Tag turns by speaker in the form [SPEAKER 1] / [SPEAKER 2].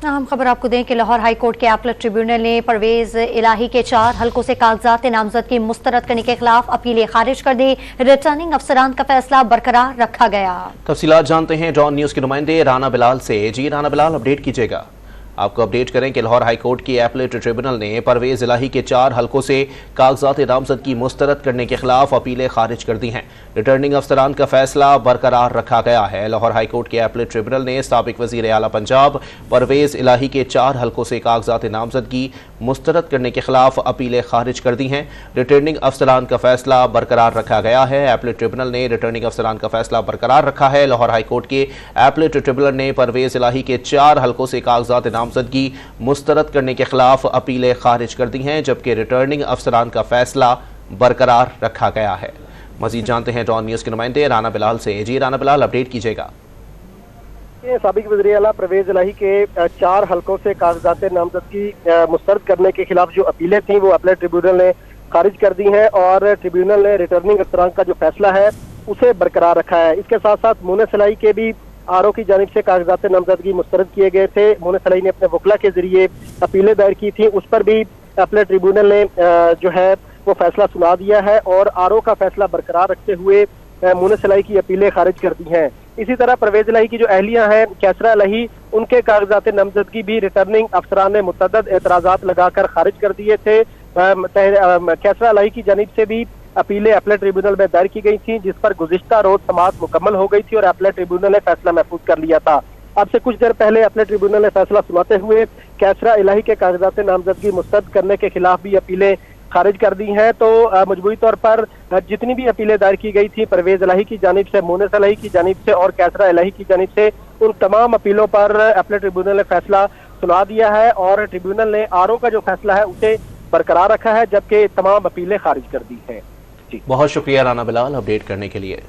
[SPEAKER 1] अहम खबर आपको दें कि लाहौर हाई कोर्ट के एपलेट ट्रिब्यूनल ने परवेज इलाही के 4 हलकों से कागजात नामजद की मुस्तरद करने के खिलाफ अपीलें खारिज कर दी। रिटर्निंग अफसरान का फैसला बरकरार रखा गया।
[SPEAKER 2] तफसीलात जानते हैं डॉन न्यूज के नुमाइंदे राना बिलाल से। जी राना बिलाल, अपडेट कीजिएगा। आपको अपडेट करें कि लाहौर हाई कोर्ट की एपलेट ट्रिब्यूनल ने परवेज इलाही के 4 हलकों से कागजात नामजद की मुस्तरद करने के खिलाफ अपीलें खारिज कर दी हैं। रिटर्निंग अफसरान का फैसला बरकरार रखा गया है। लाहौर हाई कोर्ट के एपलेट ट्रिब्यूनल ने साबिक वज़ीर आला पंजाब परवेज इलाही के 4 हलकों से कागजात नामजद की मुस्तरद करने के खिलाफ अपीलें खारिज कर दी हैं। रिटर्निंग अफसरान का फैसला बरकरार रखा गया है। एपलेट ट्रिब्यूनल ने रिटर्निंग अफसरान का फैसला बरकरार रखा है। लाहौर हाई कोर्ट के एपलेट ट्रिब्यूनल ने परवेज इलाही के 4 हलकों से कागजात नामजदगी मुस्तरद करने के खिलाफ अपीलें खारिज कर दी हैं, जबकि रिटर्निंग अफसरान का फैसला बरकरार रखा गया है। मजीद जानते हैं डॉन न्यूज के नुमाइंदे राना बिलाल से। जी राना बिलाल, अपडेट कीजिएगा।
[SPEAKER 3] साबिक वज़ीर आला परवेज इलाही के 4 हलकों से कागजात नामजदगी मुस्तरद करने के खिलाफ जो अपीलें थी वो अपीलेट ट्रिब्यूनल ने खारिज कर दी हैं और ट्रिब्यूनल ने रिटर्निंग अफसरान का जो फैसला है उसे बरकरार रखा है। इसके साथ साथ मुनस इलाही के भी आरओ की जानिब से कागजात नामजदगी मुस्तरद किए गए थे। मुनस इलाही ने अपने वकला के जरिए अपीलें दायर की थी, उस पर भी अपीलेट ट्रिब्यूनल ने जो है वो फैसला सुना दिया है और आरओ का फैसला बरकरार रखते हुए मुनस इलाही की अपीलें खारिज कर दी हैं। इसी तरह परवेज इलाही की जो अहलियां हैं कैसरा इलाही, उनके कागजात नामजदगी भी रिटर्निंग अफसरान ने मुतअद्दिद एतराजात लगाकर खारिज कर दिए थे। कैसरा इलाही की जानिब से भी अपीलें अपीलेट ट्रिब्यूनल में दायर की गई थी, जिस पर गुज़िश्ता रोज समाअत मुकम्मल हो गई थी और अपीलेट ट्रिब्यूनल ने फैसला महफूज कर लिया था। अब से कुछ देर पहले अपीलेट ट्रिब्यूनल ने फैसला सुनाते हुए कैसरा इलाही के कागजात नामजदगी मुस्तरद करने के खिलाफ भी अपीलें खारिज कर दी हैं। तो मजबूरी तौर पर जितनी भी अपीलें दायर की गई थी परवेज इलाही की जानिब से, मुनस इलाही की जानिब से और कैसरा इलाही की जानिब से, उन तमाम अपीलों पर अपीलेट ट्रिब्यूनल ने फैसला सुना दिया है और ट्रिब्यूनल ने आरओ का जो फैसला है उसे बरकरार रखा है, जबकि तमाम अपीलें खारिज कर दी हैं।
[SPEAKER 2] बहुत शुक्रिया राना बिलाल अपडेट करने के लिए।